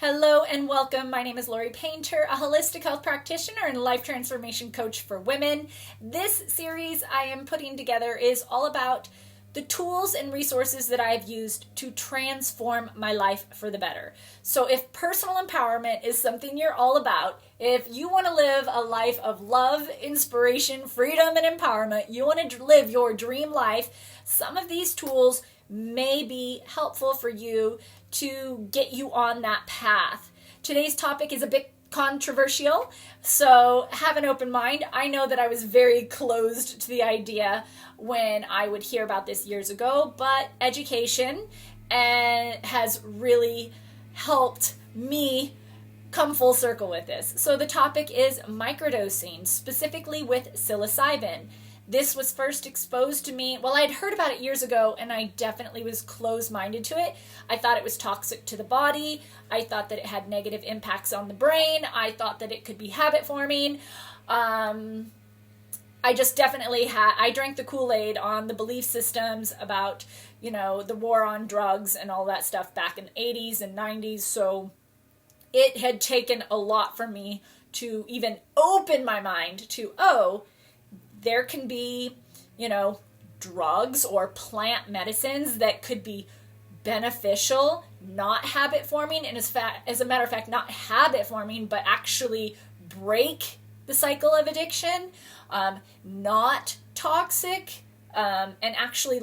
Hello and welcome. My name is Lori Painter, a holistic health practitioner and life transformation coach for women. This series I am putting together is all about the tools and resources that I've used to transform my life for the better. So if personal empowerment is something you're all about, if you want to live a life of love, inspiration, freedom, and empowerment, you want to live your dream life, some of these tools may be helpful for you to get you on that path. Today's topic is a bit controversial, so have an open mind. I know that I was very closed to the idea when I would hear about this years ago, but education has really helped me come full circle with this. So the topic is microdosing, specifically with psilocybin. This was first exposed to me, well, I'd heard about it years ago, and I definitely was closed-minded to it. I thought it was toxic to the body. I thought that it had negative impacts on the brain. I thought that it could be habit-forming. I just definitely I drank the Kool-Aid on the belief systems about, the war on drugs and all that stuff back in the 80s and 90s, so it had taken a lot for me to even open my mind to, there can be, drugs or plant medicines that could be beneficial, not habit forming, and as a matter of fact, not habit forming, but actually break the cycle of addiction, not toxic, and actually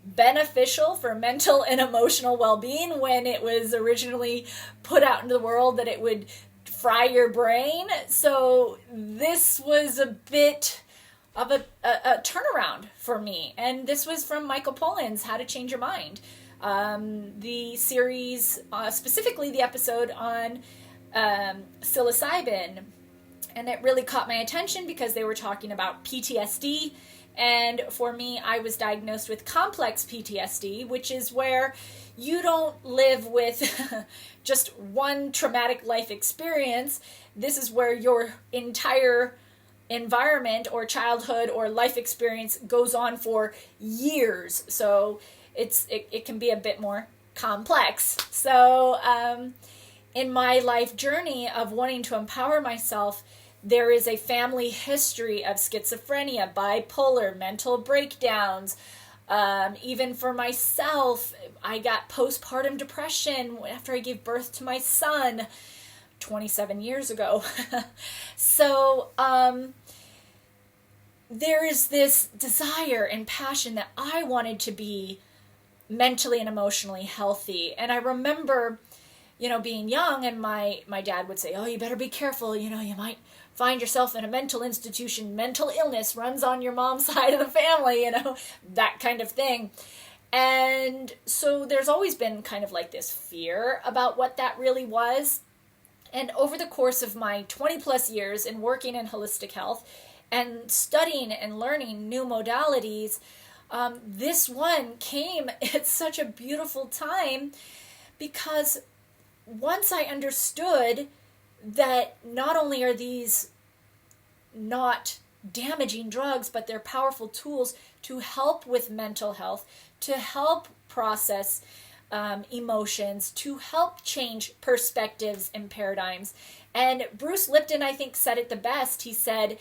beneficial for mental and emotional well-being when it was originally put out into the world that it would fry your brain. So this was a bit of a turnaround for me. And this was from Michael Pollen's How to Change Your Mind. The series, specifically the episode on psilocybin. And it really caught my attention because they were talking about PTSD. And for me, I was diagnosed with complex PTSD, which is where you don't live with just one traumatic life experience. This is where your entire environment or childhood or life experience goes on for years. So it can be a bit more complex. So in my life journey of wanting to empower myself, there is a family history of schizophrenia, bipolar, mental breakdowns. Even for myself, I got postpartum depression after I gave birth to my son 27 years ago. So there is this desire and passion that I wanted to be mentally and emotionally healthy. And I remember, being young, and my dad would say, "Oh, you better be careful, you might find yourself in a mental institution. Mental illness runs on your mom's side of the family," that kind of thing. And so there's always been kind of this fear about what that really was. And over the course of my 20 plus years in working in holistic health and studying and learning new modalities, this one came at such a beautiful time, because once I understood that not only are these not damaging drugs, but they're powerful tools to help with mental health, to help process emotions, to help change perspectives and paradigms. And Bruce Lipton, I think, said it the best. He said,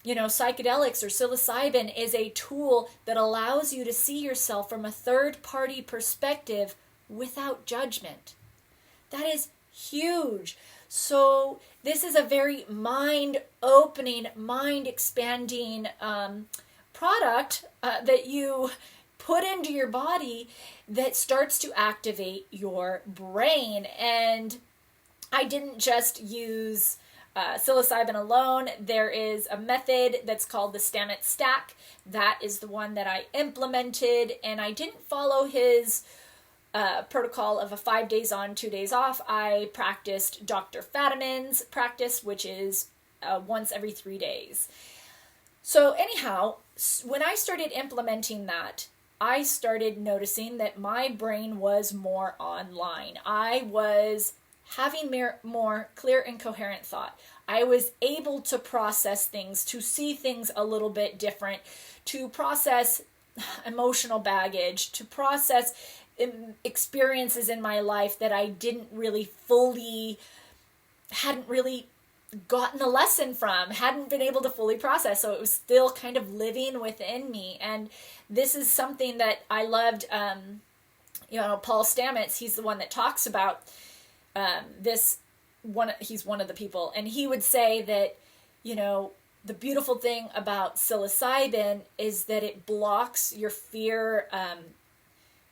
psychedelics or psilocybin is a tool that allows you to see yourself from a third-party perspective without judgment. That is huge. So this is a very mind-opening, mind-expanding product that you put into your body that starts to activate your brain. And I didn't just use psilocybin alone. There is a method that's called the Stamets Stack. That is the one that I implemented, and I didn't follow his protocol of a 5 days on, 2 days off. I practiced Dr. Fadiman's practice, which is once every 3 days. So anyhow, when I started implementing that, I started noticing that my brain was more online. I was having more clear and coherent thought. I was able to process things, to see things a little bit different, to process emotional baggage, to process experiences in my life that I hadn't really gotten a lesson from, hadn't been able to fully process. So it was still kind of living within me. And this is something that I loved. Paul Stamets, he's the one that talks about this one. He's one of the people, and he would say that, the beautiful thing about psilocybin is that it blocks your fear,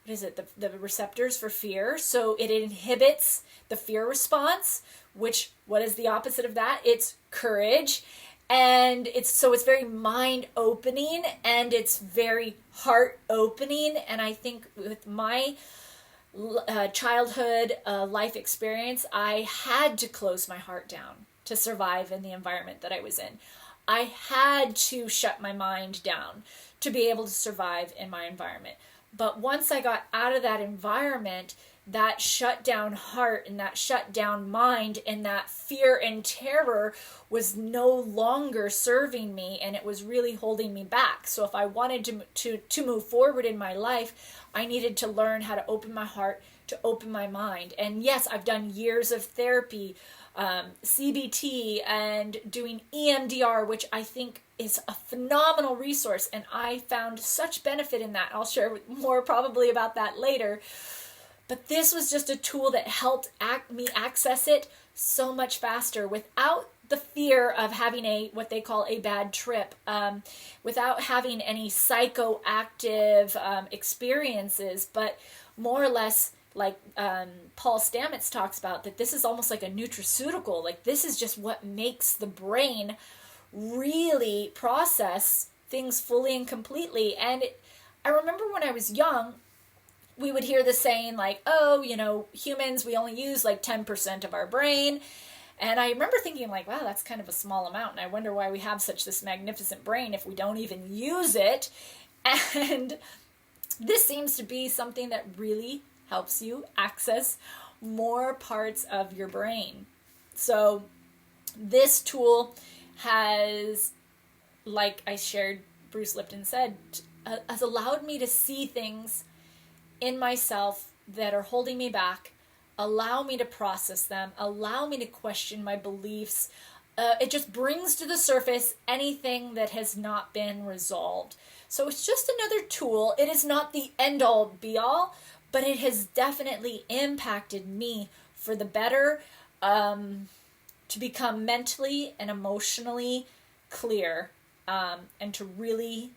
the receptors for fear. So it inhibits the fear response, which, what is the opposite of that? It's courage. And it's very mind opening, and it's very heart opening. And I think with my childhood life experience, I had to close my heart down to survive in the environment that I was in. I had to shut my mind down to be able to survive in my environment. But once I got out of that environment, that shut down heart and that shut down mind and that fear and terror was no longer serving me, and it was really holding me back. So if I wanted to move forward in my life, I needed to learn how to open my heart, to open my mind. And yes, I've done years of therapy, CBT, and doing EMDR, which I think is a phenomenal resource, and I found such benefit in that. I'll share more probably about that later. But this was just a tool that helped me access it so much faster without the fear of having what they call a bad trip, without having any psychoactive experiences, but more or less like Paul Stamets talks about, that this is almost like a nutraceutical. Like, this is just what makes the brain really process things fully and completely. And I remember when I was young, we would hear the saying like, oh, humans, we only use like 10% of our brain. And I remember thinking like, wow, that's kind of a small amount. And I wonder why we have this magnificent brain if we don't even use it. And this seems to be something that really helps you access more parts of your brain. So this tool has, like I shared, Bruce Lipton said, has allowed me to see things in myself that are holding me back, allow me to process them, allow me to question my beliefs. It just brings to the surface anything that has not been resolved. So it's just another tool. It is not the end-all, be-all, but it has definitely impacted me for the better, to become mentally and emotionally clear, and to really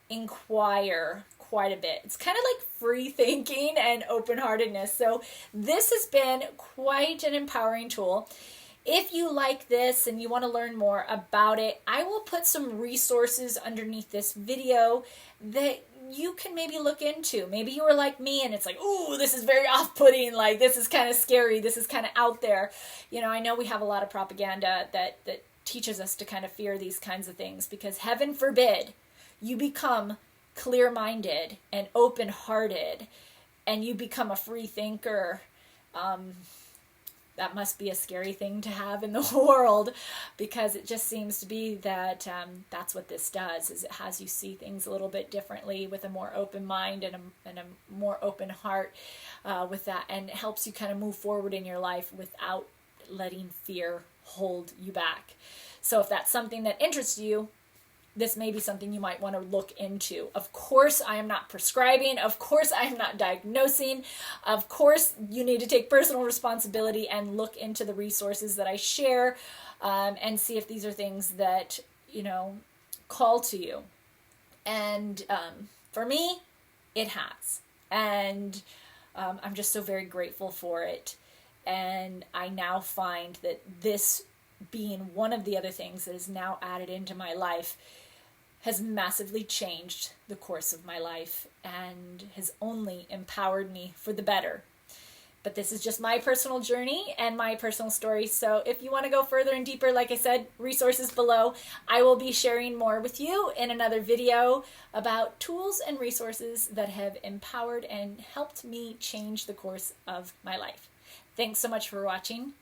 inquire quite a bit. It's kind of like free thinking and open-heartedness. So this has been quite an empowering tool. If you like this and you want to learn more about it, I will put some resources underneath this video that you can maybe look into. Maybe you were like me and it's like, ooh, this is very off-putting, like this is kind of scary, this is kind of out there. I know we have a lot of propaganda that teaches us to kind of fear these kinds of things, because heaven forbid you become clear-minded and open-hearted and you become a free thinker. That must be a scary thing to have in the world, because it just seems to be that that's what this does, is it has you see things a little bit differently with a more open mind and a more open heart with that, and it helps you kind of move forward in your life without letting fear hold you back. So if that's something that interests you, this may be something you might want to look into. Of course, I am not prescribing. Of course, I am not diagnosing. Of course, you need to take personal responsibility and look into the resources that I share, and see if these are things that, call to you. And for me, it has. And I'm just so very grateful for it. And I now find that this being one of the other things that is now added into my life has massively changed the course of my life and has only empowered me for the better. But this is just my personal journey and my personal story. So if you want to go further and deeper, like I said, resources below. I will be sharing more with you in another video about tools and resources that have empowered and helped me change the course of my life. Thanks so much for watching.